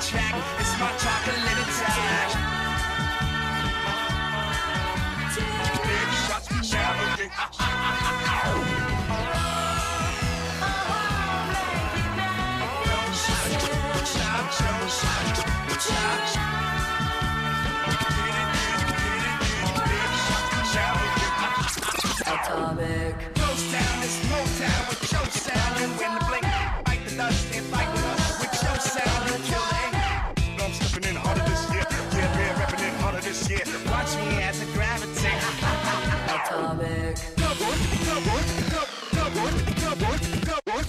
track. It's my chocolate attack. Baby shots be challenging. Atomic. Ghost town is Motown with your sound. And when the blink fight the dust and fight with us with your sound, you kill it. I'm stepping in harder this year. Yeah, we're repping in harder this year. Watch me as I gravitate. Atomic.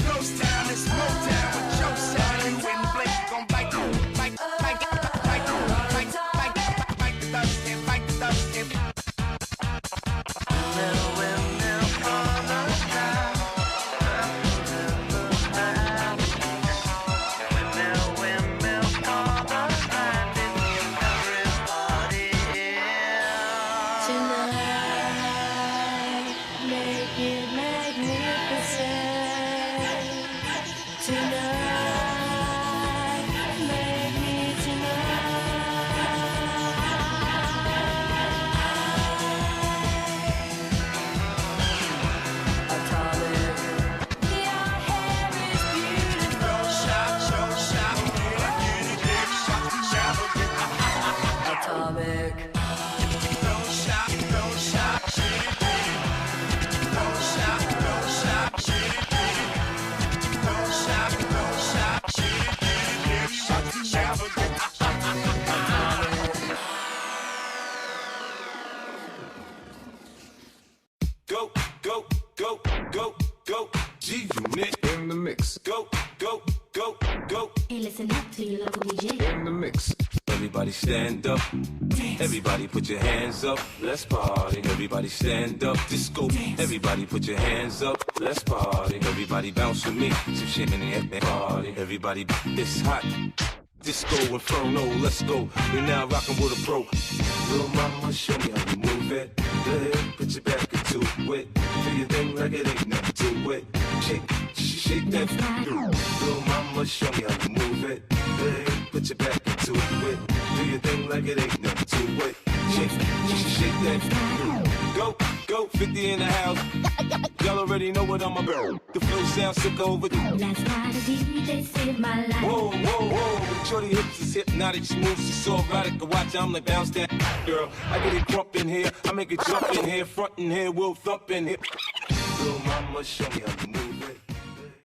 Ghost town is Motown with your sound. And when the blink gon' bite the dust and fight the dust and go, G-Unit in the mix. Go. Hey, listen up to your local DJ. In the mix. Everybody stand up. Dance. Everybody put your hands up. Let's party. Everybody stand up. Disco. Dance. Everybody put your hands up. Let's party. Everybody bounce with me. Some shit in the party. Everybody, it's hot. Disco Inferno, let's go. You're now rocking with a pro. Little mama, show me how you move it. Go ahead, put your back into it. Do your thing like it ain't nothing to it. Shake that. Little mama, show me how you move it. Go ahead, put your back into it. Do your thing like it ain't nothing to it. Shake that. Go, 50 in the house. Y'all already know what I'm about. The flow sounds sick over. That's why the DJ saved my life. Whoa. Shorty hips is hypnotic, smooth, she's so erotic. I watch, I'm like bounce that girl. I get it crump in here, I make it jump in here, front in here, we'll thump in here. Little mama, show me how